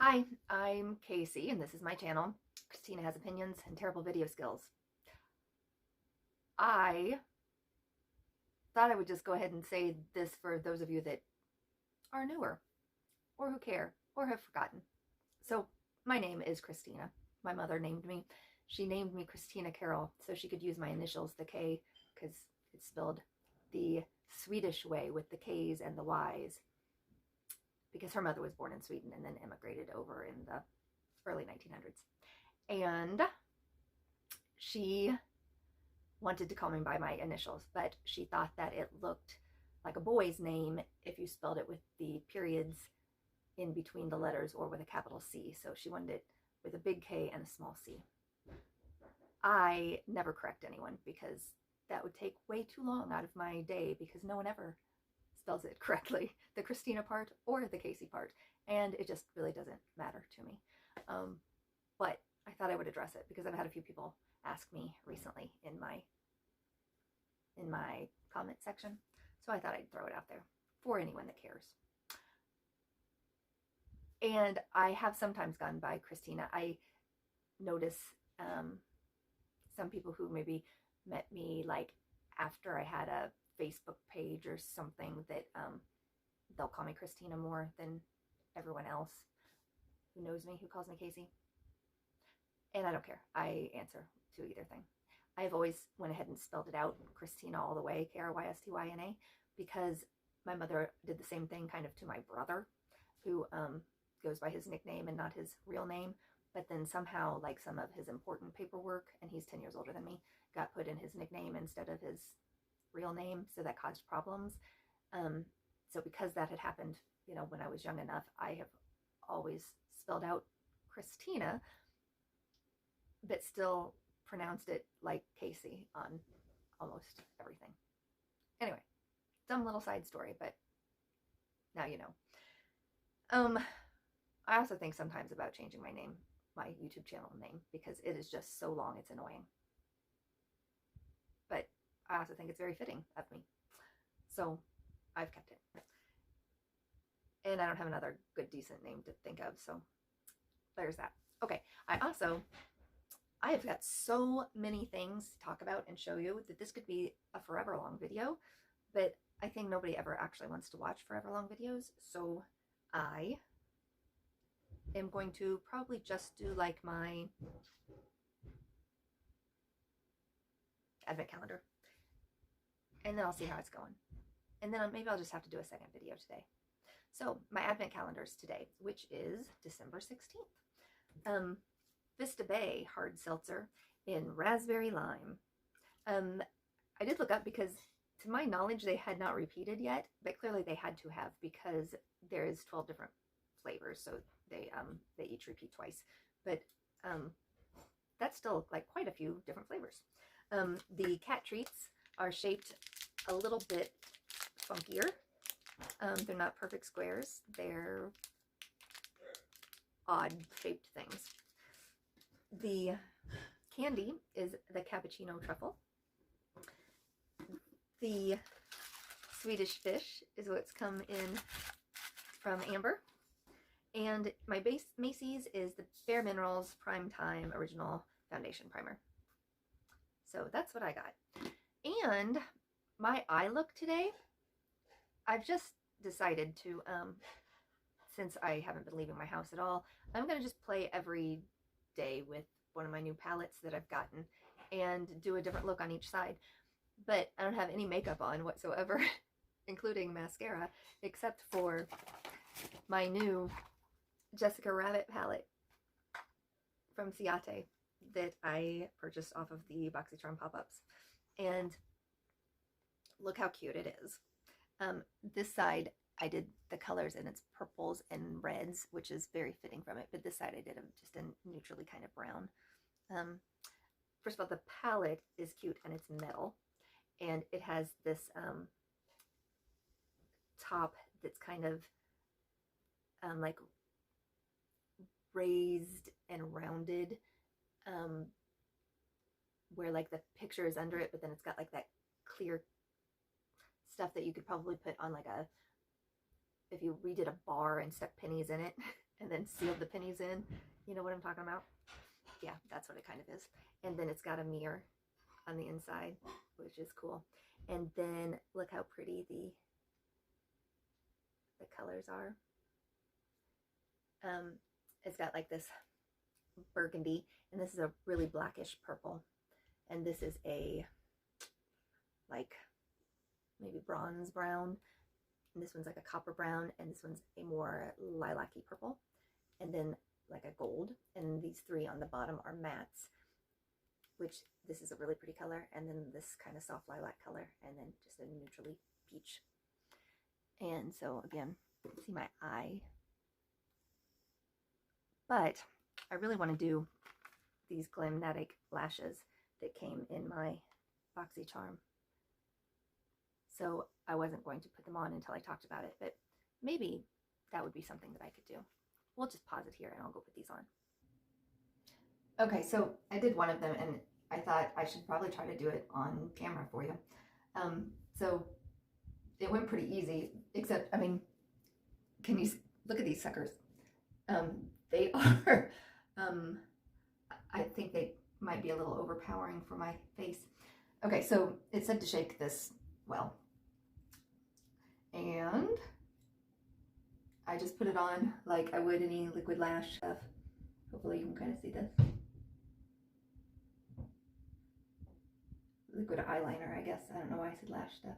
Hi, I'm Casey, and this is my channel. Christina Has Opinions and Terrible Video Skills. I thought I would just go ahead and say this for those of you that are newer, or who care, or have forgotten. So, my name is Christina. My mother named me. She named me Christina Carol so she could use my initials, the K, because it's spelled the Swedish way with the K's and the Y's, because her mother was born in Sweden and then immigrated over in the early 1900s. And she wanted to call me by my initials, but she thought that it looked like a boy's name if you spelled it with the periods in between the letters or with a capital C. So she wanted it with a big K and a small c. I never correct anyone because that would take way too long out of my day, because no one ever spells it correctly, the Christina part or the Casey part, and it just really doesn't matter to me. But I thought I would address it because I've had a few people ask me recently in my comment section, so I thought I'd throw it out there for anyone that cares. And I have sometimes gone by Christina. I notice some people who maybe met me like after I had a Facebook page or something that they'll call me Christina more than everyone else who knows me, who calls me Casey. And I don't care. I answer to either thing. I've always went ahead and spelled it out, Christina all the way, Krystyna, because my mother did the same thing kind of to my brother, who goes by his nickname and not his real name. But then somehow, like, some of his important paperwork, and he's 10 years older than me, got put in his nickname instead of his real name, so that caused problems. So because that had happened, when I was young enough, I have always spelled out Christina, but still pronounced it like Casey on almost everything. Anyway, dumb little side story, but now you know. I also think sometimes about changing my name, my YouTube channel name, because it is just so long, it's annoying. But I also think it's very fitting of me, so I've kept it. And I don't have another good, decent name to think of, so there's that. Okay, I have got so many things to talk about and show you that this could be a forever long video, but I think nobody ever actually wants to watch forever long videos, so I am going to probably just do like my advent calendar, and then I'll see how it's going. And then maybe I'll just have to do a second video today. So my advent calendar is today, which is December 16th. Vista Bay hard seltzer in raspberry lime. I did look up because to my knowledge they had not repeated yet, but clearly they had to have because there's 12 different flavors, so they each repeat twice. But that's still like quite a few different flavors. The cat treats are shaped a little bit funkier. They're not perfect squares. They're odd shaped things. The candy is the cappuccino truffle. The Swedish fish is what's come in from Amber. And my base Macy's is the Bare Minerals Prime Time Original Foundation Primer. So that's what I got. And my eye look today, I've just decided to, since I haven't been leaving my house at all, I'm going to just play every day with one of my new palettes that I've gotten and do a different look on each side. But I don't have any makeup on whatsoever, including mascara, except for my new Jessica Rabbit palette from Ciate that I purchased off of the BoxyCharm pop-ups. And look how cute it is. This side I did the colors and it's purples and reds, which is very fitting from it, but this side I did just a neutrally kind of brown. First of all, the palette is cute and it's metal, and it has this top that's kind of like raised and rounded, where like the picture is under it, but then it's got like that clear stuff that you could probably put on like if you redid a bar and stuck pennies in it, and then sealed the pennies in. You know what I'm talking about? Yeah, that's what it kind of is. And then it's got a mirror on the inside, which is cool. And then look how pretty the colors are. It's got like this burgundy, and this is a really blackish purple, and this is a like maybe bronze brown, and this one's like a copper brown, and this one's a more lilac-y purple, and then like a gold, and these three on the bottom are mattes, which this is a really pretty color, and then this kind of soft lilac color, and then just a neutrally peach. And so again, see my eye, but I really want to do these glamnetic lashes that came in my BoxyCharm. So I wasn't going to put them on until I talked about it, but maybe that would be something that I could do. We'll just pause it here and I'll go put these on. Okay, so I did one of them and I thought I should probably try to do it on camera for you. So it went pretty easy, except, I mean, can you look at these suckers? They are, I think they might be a little overpowering for my face. Okay, so it said to shake this well. And I just put it on like I would any liquid lash stuff. Hopefully you can kind of see this. Liquid eyeliner, I guess. I don't know why I said lash stuff.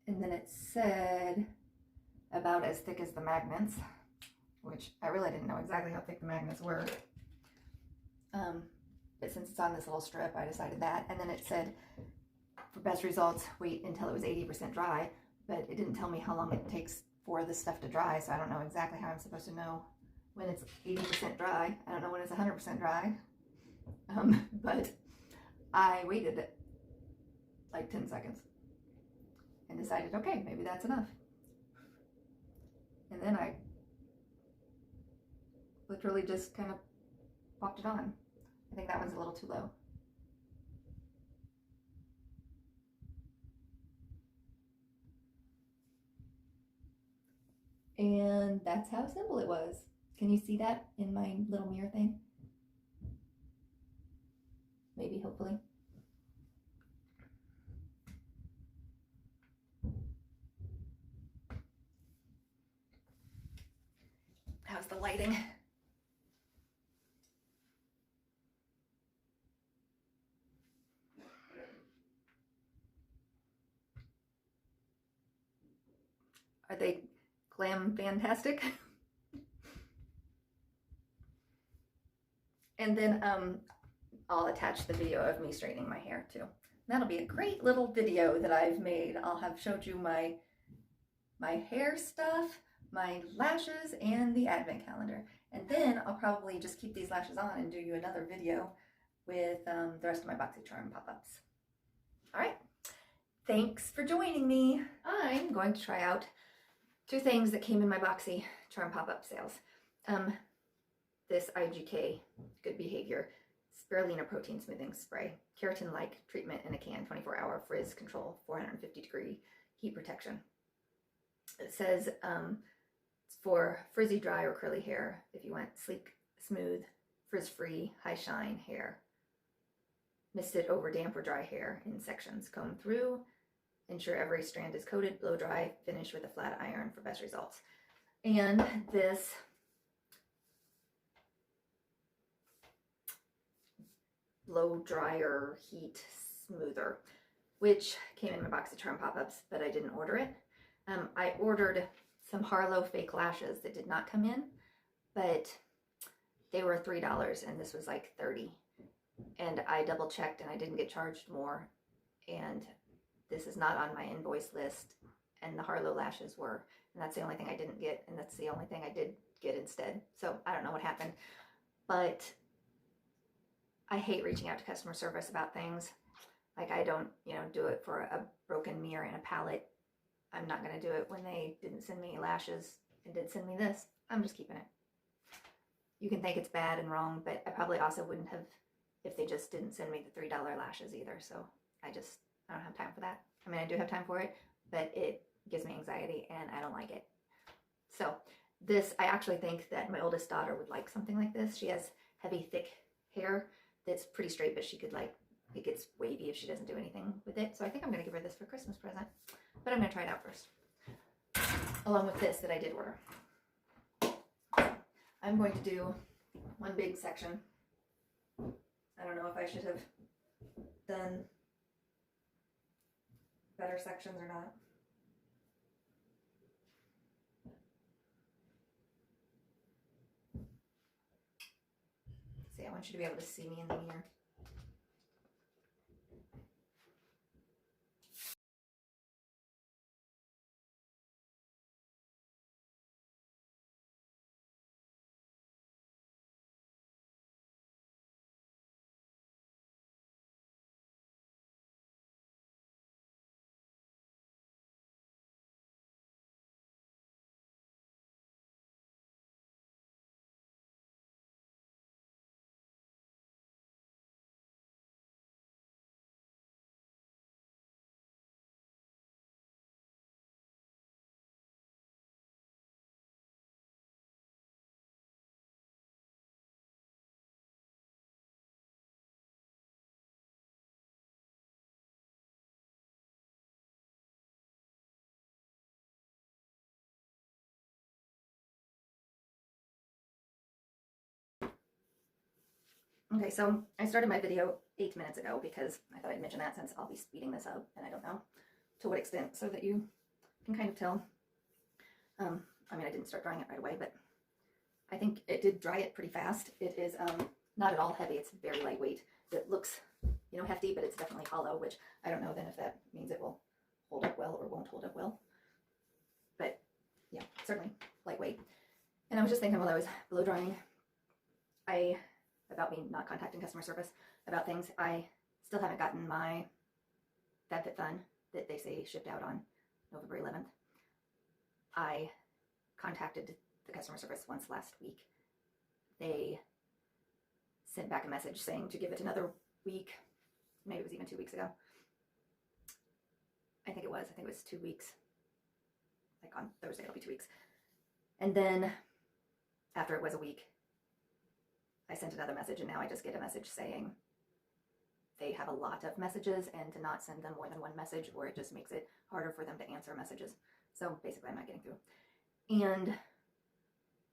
And then it said about as thick as the magnets, which I really didn't know exactly how thick the magnets were. But since it's on this little strip, I decided that. And then it said, for best results, wait until it was 80% dry, but it didn't tell me how long it takes for this stuff to dry, so I don't know exactly how I'm supposed to know when it's 80% dry. I don't know when it's 100% dry. But I waited like 10 seconds and decided, okay, maybe that's enough. And then I literally just kind of popped it on. I think that one's a little too low. And that's how simple it was. Can you see that in my little mirror thing? Maybe, hopefully. How's the lighting? Are they glam fantastic? And then I'll attach the video of me straightening my hair too. That'll be a great little video that I've made. I'll have showed you my hair stuff, my lashes, and the advent calendar. And then I'll probably just keep these lashes on and do you another video with the rest of my BoxyCharm pop-ups. All right, thanks for joining me. I'm going to try out 2 things that came in my BoxyCharm pop-up sales. This IGK Good Behavior Spirulina Protein Smoothing Spray, keratin-like treatment in a can, 24-hour frizz control, 450-degree heat protection. It says it's for frizzy, dry, or curly hair if you want sleek, smooth, frizz-free, high shine hair. Mist it over damp or dry hair in sections. Comb through. Ensure every strand is coated. Blow dry. Finish with a flat iron for best results. And this blow dryer heat smoother, which came in my BoxyCharm pop-ups, but I didn't order it. I ordered some Harlow fake lashes that did not come in, but they were $3 and this was like $30. And I double checked and I didn't get charged more. And this is not on my invoice list, and the Harlow lashes were, and that's the only thing I didn't get, and that's the only thing I did get instead. So I don't know what happened, but I hate reaching out to customer service about things. Like, I don't, do it for a broken mirror and a palette. I'm not going to do it when they didn't send me lashes and did send me this. I'm just keeping it. You can think it's bad and wrong, but I probably also wouldn't have if they just didn't send me the $3 lashes either. So I don't have time for that. I mean, I do have time for it, but it gives me anxiety and I don't like it. So this, I actually think that my oldest daughter would like something like this. She has heavy, thick hair that's pretty straight, but she could like, it gets wavy if she doesn't do anything with it. So I think I'm gonna give her this for Christmas present, but I'm gonna try it out first. Along with this that I did order. I'm going to do one big section. I don't know if I should have done better sections or not. See, I want you to be able to see me in the mirror. Okay, so I started my video 8 minutes ago because I thought I'd mention that since I'll be speeding this up, and I don't know to what extent, so that you can kind of tell. I mean, I didn't start drying it right away, but I think it did dry it pretty fast. It is not at all heavy. It's very lightweight. It looks, you know, hefty, but it's definitely hollow, which I don't know then if that means it will hold up well or won't hold up well. But yeah, certainly lightweight. And I was just thinking while I was blow drying, about me not contacting customer service about things. I still haven't gotten my FabFitFun that they say shipped out on November 11th. I contacted the customer service once last week. They sent back a message saying to give it another week. Maybe it was even 2 weeks ago. I think it was 2 weeks. Like on Thursday, it'll be 2 weeks. And then after it was a week, I sent another message, and now I just get a message saying they have a lot of messages and to not send them more than one message, or it just makes it harder for them to answer messages. So basically I'm not getting through. And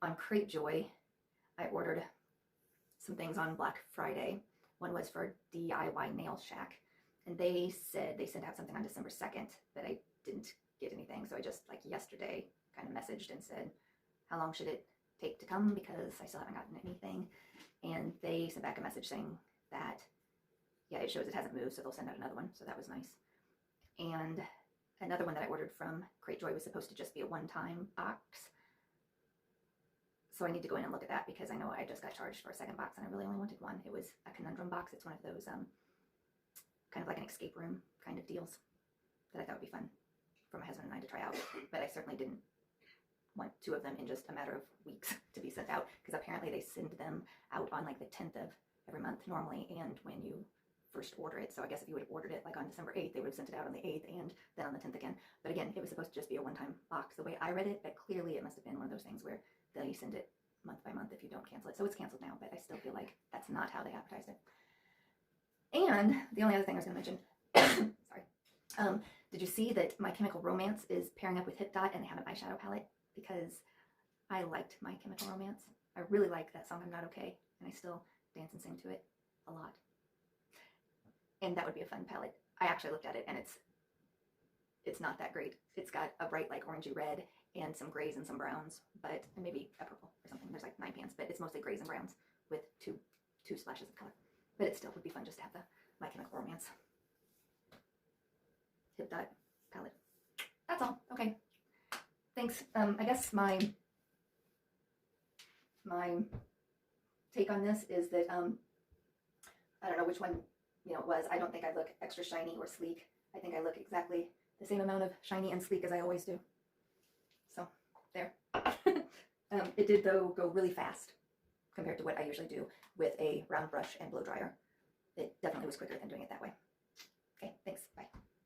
on Cratejoy, I ordered some things on Black Friday. One was for DIY Nail Shack, and they said they sent out something on December 2nd, but I didn't get anything. So I just, like yesterday, kind of messaged and said, how long should it take to come, because I still haven't gotten anything. And they sent back a message saying that, yeah, it shows it hasn't moved, so they'll send out another one. So that was nice. And another one that I ordered from Cratejoy was supposed to just be a one-time box. So I need to go in and look at that, because I know I just got charged for a second box and I really only wanted one. It was a conundrum box. It's one of those kind of like an escape room kind of deals that I thought would be fun for my husband and I to try out. But I certainly didn't want 2 of them in just a matter of weeks to be sent out, because apparently they send them out on like the 10th of every month normally, and when you first order it. So I guess if you would have ordered it like on December 8th, they would have sent it out on the 8th and then on the 10th again. But again, it was supposed to just be a one-time box the way I read it, but clearly it must have been one of those things where they send it month by month if you don't cancel it. So it's canceled now, but I still feel like that's not how they advertised it. And the only other thing I was going to mention, sorry, did you see that My Chemical Romance is pairing up with Hip Dot and they have an eyeshadow palette? Because I liked My Chemical Romance. I really like that song, I'm Not Okay, and I still dance and sing to it a lot. And that would be a fun palette. I actually looked at it, and it's not that great. It's got a bright like orangey red and some grays and some browns, but maybe a purple or something. There's like 9 pans, but it's mostly grays and browns with two splashes of color. But it still would be fun just to have the My Chemical Romance Hip Dot palette. That's all. Okay. Thanks. I guess my take on this is that I don't know which one it was. I don't think I look extra shiny or sleek. I think I look exactly the same amount of shiny and sleek as I always do. So there. It did though go really fast compared to what I usually do with a round brush and blow dryer. It definitely was quicker than doing it that way. Okay, thanks. Bye.